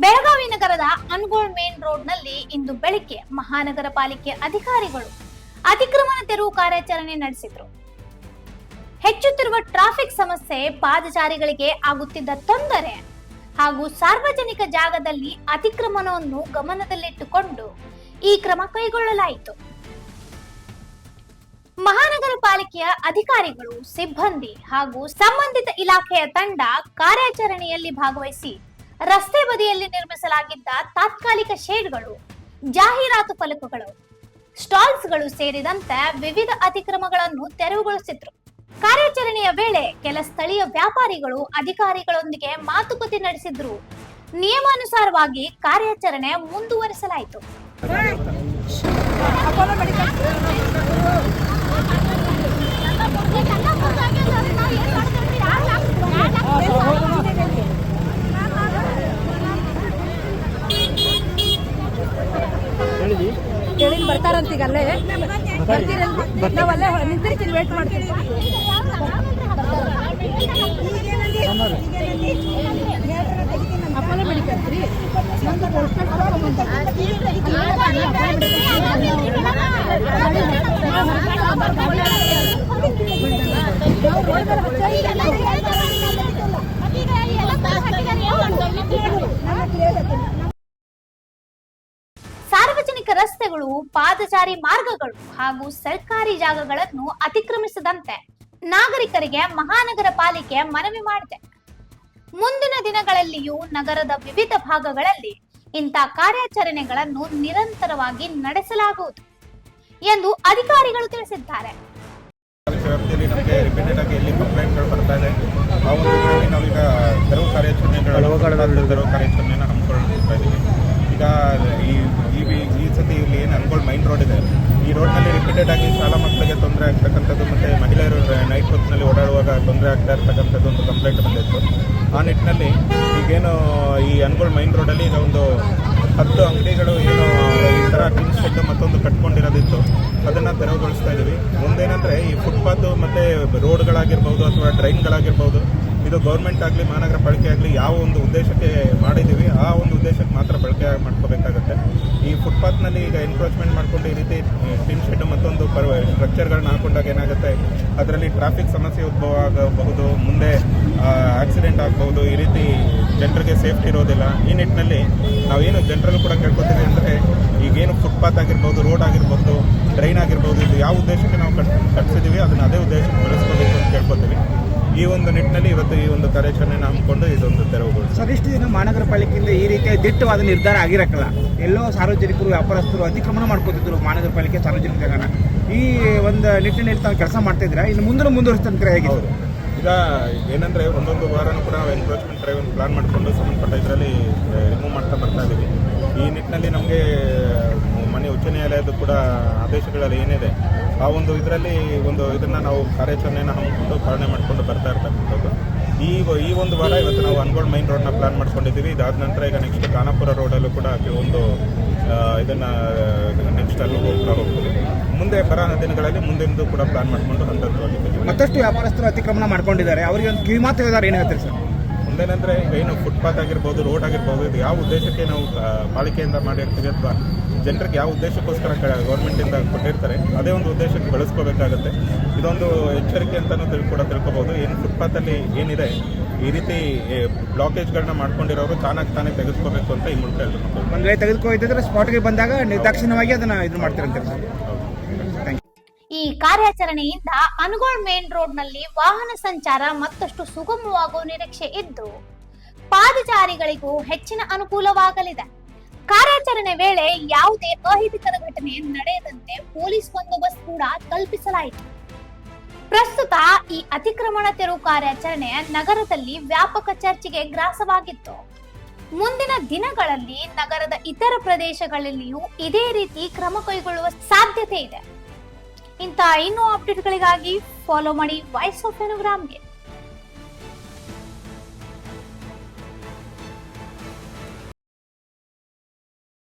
ಬೆಳಗಾವಿ ನಗರದ Angol main road ನಲ್ಲಿ ಇಂದು ಬೆಳಿಗ್ಗೆ ಮಹಾನಗರ ಪಾಲಿಕೆ ಅಧಿಕಾರಿಗಳು ಅತಿಕ್ರಮಣ ತೆರವು ಕಾರ್ಯಾಚರಣೆ ನಡೆಸಿದ್ರು. ಹೆಚ್ಚುತ್ತಿರುವ ಟ್ರಾಫಿಕ್ ಸಮಸ್ಯೆ, ಪಾದಚಾರಿಗಳಿಗೆ ಆಗುತ್ತಿದ್ದ ತೊಂದರೆ ಹಾಗೂ ಸಾರ್ವಜನಿಕ ಜಾಗದಲ್ಲಿ ಅತಿಕ್ರಮಣವನ್ನು ಗಮನದಲ್ಲಿಟ್ಟುಕೊಂಡು ಈ ಕ್ರಮ ಕೈಗೊಳ್ಳಲಾಯಿತು. ಮಹಾನಗರ ಪಾಲಿಕೆಯ ಅಧಿಕಾರಿಗಳು, ಸಿಬ್ಬಂದಿ ಹಾಗೂ ಸಂಬಂಧಿತ ಇಲಾಖೆಯ ತಂಡ ಕಾರ್ಯಾಚರಣೆಯಲ್ಲಿ ಭಾಗವಹಿಸಿ ರಸ್ತೆ ಬದಿಯಲ್ಲಿ ನಿರ್ಮಿಸಲಾಗಿದ್ದ ತಾತ್ಕಾಲಿಕ ಶೇಡ್ಗಳು, ಜಾಹೀರಾತು ಫಲಕಗಳು, ಸ್ಟಾಲ್ಸ್ಗಳು ಸೇರಿದಂತೆ ವಿವಿಧ ಅತಿಕ್ರಮಗಳನ್ನು ತೆರವುಗೊಳಿಸಿದ್ರು. ಕಾರ್ಯಾಚರಣೆಯ ವೇಳೆ ಕೆಲ ಸ್ಥಳೀಯ ವ್ಯಾಪಾರಿಗಳು ಅಧಿಕಾರಿಗಳೊಂದಿಗೆ ಮಾತುಕತೆ ನಡೆಸಿದ್ರು. ನಿಯಮಾನುಸಾರವಾಗಿ ಕಾರ್ಯಾಚರಣೆ ಮುಂದುವರಿಸಲಾಯಿತು. ಕೇಳಿನ್ ಬರ್ತಾರಂತೀಗ ಅಲ್ಲೇ ನಾವಲ್ಲೇ ನಿಂತಿರ್ತೀವಿ, ವೇಟ್ ಮಾಡ್ತೀವಿ. ಅಪೋಲೋ ಮೆಡಿಕಲ್ ರೀ, ಸಾರ್ವಜನಿಕ ರಸ್ತೆಗಳು, ಪಾದಚಾರಿ ಮಾರ್ಗಗಳು ಹಾಗೂ ಸರ್ಕಾರಿ ಜಾಗಗಳನ್ನು ಅತಿಕ್ರಮಿಸದಂತೆ ನಾಗರಿಕರಿಗೆ ಮಹಾನಗರ ಪಾಲಿಕೆ ಮನವಿ ಮಾಡಿದೆ. ಮುಂದಿನ ದಿನಗಳಲ್ಲಿಯೂ ನಗರದ ವಿವಿಧ ಭಾಗಗಳಲ್ಲಿ ಇಂಥ ಕಾರ್ಯಾಚರಣೆಗಳನ್ನು ನಿರಂತರವಾಗಿ ನಡೆಸಲಾಗುವುದು ಎಂದು ಅಧಿಕಾರಿಗಳು ತಿಳಿಸಿದ್ದಾರೆ. ನಮಗೆ ರಿಪೀಟೆಡ್ ಆಗಿ ಎಲ್ಲಿ ಕಂಪ್ಲೇಂಟ್ಗಳು ಬರ್ತಾ ಇದೆ, ಆ ಒಂದು ನಾವೀಗ ತೆರವು ಕಾರ್ಯಾಚರಣೆಯನ್ನು ಹಮ್ಮಿಕೊಳ್ತಾ ಇದ್ದೀವಿ. ಈಗ ಈ ಸತಿ ಇಲ್ಲಿ ಏನು ಅನ್ಗೋಳ್ ಮೈನ್ ರೋಡ್ ಇದೆ, ಈ ರೋಡ್ನಲ್ಲಿ ರಿಪೀಟೆಡ್ ಆಗಿ ಶಾಲಾ ಮಕ್ಕಳಿಗೆ ತೊಂದರೆ ಆಗ್ತಕ್ಕಂಥದ್ದು ಮತ್ತು ಮಹಿಳೆಯರು ನೈಟ್ ಹೊತ್ತಿನಲ್ಲಿ ಓಡಾಡುವಾಗ ತೊಂದರೆ ಆಗ್ತಾ ಇರ್ತಕ್ಕಂಥದ್ದು ಒಂದು ಕಂಪ್ಲೇಂಟ್ ಬಂದಿತ್ತು. ಆ ನಿಟ್ಟಿನಲ್ಲಿ ಈಗೇನು ಈ ಅನ್ಗೋಳ್ ಮೈನ್ ರೋಡಲ್ಲಿ ಈಗ ಒಂದು 10 ಅಂಗಡಿಗಳು ಏನು ಈ ಥರ ಟಿನ್ ಶೆಡ್ ಮತ್ತೊಂದು ಕಟ್ಕೊಂಡಿರೋದಿತ್ತು, ಅದನ್ನು ತೆರವುಗೊಳಿಸ್ತಾ ಇದ್ದೀವಿ. ಮುಂದೇನಂದರೆ ಈ ಫುಟ್ಪಾತು ಮತ್ತು ರೋಡ್ಗಳಾಗಿರ್ಬೋದು ಅಥವಾ ಡ್ರೈನ್ಗಳಾಗಿರ್ಬೋದು, ಇದು ಗೌರ್ಮೆಂಟ್ ಆಗಲಿ ಮಹಾನಗರ ಪಾಲಿಕೆ ಆಗಲಿ ಯಾವ ಒಂದು ಉದ್ದೇಶಕ್ಕೆ ಮಾಡಿದ್ದೀವಿ ಆ ಒಂದು ಉದ್ದೇಶಕ್ಕೆ ಮಾತ್ರ ಬಳಕೆ ಮಾಡ್ಕೋಬೇಕಾಗತ್ತೆ. ಈ ಫುಟ್ಪಾತ್ನಲ್ಲಿ ಈಗ ಎನ್ಕ್ರೋಚ್ಮೆಂಟ್ ಮಾಡಿಕೊಂಡು ಈ ರೀತಿ ಟಿನ್ ಶೆಡ್ ಮತ್ತೊಂದು ಸ್ಟ್ರಕ್ಚರ್ಗಳನ್ನ ಹಾಕೊಂಡಾಗ ಏನಾಗುತ್ತೆ, ಅದರಲ್ಲಿ ಟ್ರಾಫಿಕ್ ಸಮಸ್ಯೆ ಉದ್ಭವ ಆಗಬಹುದು, ಮುಂದೆ ಆಕ್ಸಿಡೆಂಟ್ ಆಗಬಹುದು, ಈ ರೀತಿ ಜನರಿಗೆ ಸೇಫ್ಟಿ ಇರೋದಿಲ್ಲ. ಈ ನಿಟ್ಟಿನಲ್ಲಿ ನಾವೇನು ಜನರಲ್ಲೂ ಕೂಡ ಕೇಳ್ಕೊತೀವಿ ಅಂದರೆ, ಈಗೇನು ಫುಟ್ಪಾತ್ ಆಗಿರ್ಬೋದು, ರೋಡ್ ಆಗಿರ್ಬೋದು, ಡ್ರೈನ್ ಆಗಿರ್ಬೋದು, ಇದು ಯಾವ ಉದ್ದೇಶಕ್ಕೆ ನಾವು ಕಟ್ಟಿಸಿದ್ದೀವಿ ಅದನ್ನು ಅದೇ ಉದ್ದೇಶಕ್ಕೆ ಬಳಸ್ಕೋಬೇಕು ಅಂತ ಕೇಳ್ಕೊತೀವಿ. ಈ ಒಂದು ನಿಟ್ಟಿನಲ್ಲಿ ಇವತ್ತು ಈ ಒಂದು ಕಾರ್ಯಾಚರಣೆಯನ್ನು ಹಮ್ಮಿಕೊಂಡು ಇದೊಂದು ತೆರವುಗಳು. ಸರ್, ಇಷ್ಟು ದಿನ ಮಹಾನಗರ ಪಾಲಿಕೆಯಿಂದ ಈ ರೀತಿಯ ದಿಟ್ಟವಾದ ನಿರ್ಧಾರ ಆಗಿರಕ್ಕಲ್ಲ, ಎಲ್ಲೋ ಸಾರ್ವಜನಿಕರು, ವ್ಯಾಪಾರಸ್ಥರು ಅತಿಕ್ರಮಣ ಮಾಡ್ಕೋತಿದ್ರು ಮಹಾನಗರ ಪಾಲಿಕೆ ಸಾರ್ವಜನಿಕ ಜಾಗನ. ಈ ಒಂದು ನಿಟ್ಟಿನಲ್ಲಿ ತಾವು ಕೆಲಸ ಮಾಡ್ತಾ ಇದ್ದೀರಾ, ಇನ್ನು ಮುಂದಿನ ಹೇಗೆ? ಹೌದು, ಈಗ ಏನಂದರೆ ಒಂದೊಂದು ವಾರನೂ ಕೂಡ ನಾವು ಎನ್ಕ್ರೋಚ್ಮೆಂಟ್ ಡ್ರೈವ್ ಪ್ಲಾನ್ ಮಾಡಿಕೊಂಡು ಸಂಬಂಧಪಟ್ಟ ಇದರಲ್ಲಿ ರಿಮೂವ್ ಮಾಡ್ತಾ ಬರ್ತಾ ಇದ್ದೀವಿ. ಈ ನಿಟ್ಟಿನಲ್ಲಿ ನಮಗೆ ಮನೆ ಉಚ್ಚ ನ್ಯಾಯಾಲಯದ ಕೂಡ ಆದೇಶಗಳಲ್ಲಿ ಏನಿದೆ ಆ ಒಂದು ಇದರಲ್ಲಿ ಇದನ್ನು ನಾವು ಕಾರ್ಯಾಚರಣೆಯನ್ನು ಹಮ್ಮಿಕೊಂಡು ಪಾಲನೆ ಮಾಡಿಕೊಂಡು ಬರ್ತಾ ಇರ್ತಕ್ಕಂಥದ್ದು. ಈ ಒಂದು ವಾರ ಇವತ್ತು ನಾವು ಅನ್ಗೋಳ್ ಮೈನ್ ರೋಡ್ನ ಪ್ಲಾನ್ ಮಾಡ್ಕೊಂಡಿದ್ದೀವಿ. ಇದಾದ ನಂತರ ಈಗ ನೆಕ್ಸ್ಟ್ ಖಾನಾಪುರ ರೋಡಲ್ಲೂ ಕೂಡ ಒಂದು ಇದನ್ನು ನೆಕ್ಸ್ಟ್ ಅಲ್ಲೂ ಹೋಗ್ತೀವಿ. ಮುಂದೆ ಬರ ದಿನಗಳಲ್ಲಿ ಮುಂದಿನದು ಕೂಡ ಪ್ಲಾನ್ ಮಾಡಿಕೊಂಡು ಹಂತವಾಗಿ ಮತ್ತಷ್ಟು ವ್ಯಾಪಾರಸ್ಥರು ಅತಿಕ್ರಮಣ ಮಾಡ್ಕೊಂಡಿದ್ದಾರೆ, ಅವರಿಗೆ ಒಂದು ಕಿವಿಮಾತು ಹೇಳಿದ್ದಾರೆ, ಏನು ಹೇಳ್ತಾರೆ ಸರ್? ಮುಂದೇನಂದರೆ ಈಗ ಏನು ಫುಟ್ಪಾತ್ ಆಗಿರ್ಬೋದು, ರೋಡ್ ಆಗಿರ್ಬೋದು, ಇದು ಯಾವ ಉದ್ದೇಶಕ್ಕೆ ನಾವು ಪಾಲಿಕೆಯಿಂದ ಮಾಡಿರ್ತೀವಿ ಅಥವಾ ಜನರಿಗೆ ಯಾವ ಉದ್ದೇಶಕ್ಕೋಸ್ಕರ ಗೌರ್ಮೆಂಟಿಂದ ಕೊಟ್ಟಿರ್ತಾರೆ ಅದೇ ಒಂದು ಉದ್ದೇಶಕ್ಕೆ ಬಳಸ್ಕೋಬೇಕಾಗತ್ತೆ. ಇದೊಂದು ಎಚ್ಚರಿಕೆ ಅಂತಲೂ ತಿಳ್ಕೊಬೋದು. ಏನು ಫುಟ್ಪಾತಲ್ಲಿ ಏನಿದೆ ಈ ರೀತಿ ಬ್ಲಾಕೇಜ್ಗಳನ್ನ ಮಾಡ್ಕೊಂಡಿರೋರು ತಾನೇ ತೆಗೆದುಕೋಬೇಕು ಅಂತ ಈ ಮೂಲಕ ಎಲ್ಲರೂ ಒಂದು ವೇಳೆ ತೆಗೆದುಕೊಯ್ತಿದ್ರೆ ಸ್ಪಾಟ್ಗೆ ಬಂದಾಗ ನಿರ್ದಾಕ್ಷಿಣ್ಯವಾಗಿ ಅದನ್ನು ಇದು ಮಾಡ್ತಿರಂತೆ ಸರ್. ಈ ಕಾರ್ಯಾಚರಣೆಯಿಂದ ಅನ್ಗೋಳ್ ಮೇನ್ ರೋಡ್ ನಲ್ಲಿ ವಾಹನ ಸಂಚಾರ ಮತ್ತಷ್ಟು ಸುಗಮವಾಗುವ ನಿರೀಕ್ಷೆ ಇದ್ದು ಪಾದಚಾರಿಗಳಿಗೂ ಹೆಚ್ಚಿನ ಅನುಕೂಲವಾಗಲಿದೆ. ಕಾರ್ಯಾಚರಣೆ ವೇಳೆ ಯಾವುದೇ ಅಹಿತಕರ ಘಟನೆ ನಡೆಯದಂತೆ ಪೊಲೀಸ್ ಬಂದೋಬಸ್ತ್ ಕೂಡ ಕಲ್ಪಿಸಲಾಯಿತು. ಪ್ರಸ್ತುತ ಈ ಅತಿಕ್ರಮಣ ತೆರವು ಕಾರ್ಯಾಚರಣೆ ನಗರದಲ್ಲಿ ವ್ಯಾಪಕ ಚರ್ಚೆಗೆ ಗ್ರಾಸವಾಗಿತ್ತು. ಮುಂದಿನ ದಿನಗಳಲ್ಲಿ ನಗರದ ಇತರ ಪ್ರದೇಶಗಳಲ್ಲಿಯೂ ಇದೇ ರೀತಿ ಕ್ರಮ ಕೈಗೊಳ್ಳುವ ಸಾಧ್ಯತೆ ಇದೆ. ಇಂಥ ಇನ್ನೂ ಅಪ್ಡೇಟ್ಗಳಿಗಾಗಿ ಫಾಲೋ ಮಾಡಿ ವಾಯ್ಸ್ ಆಫ್ ಫೆನೋಗ್ರಾಮ್ಗೆ.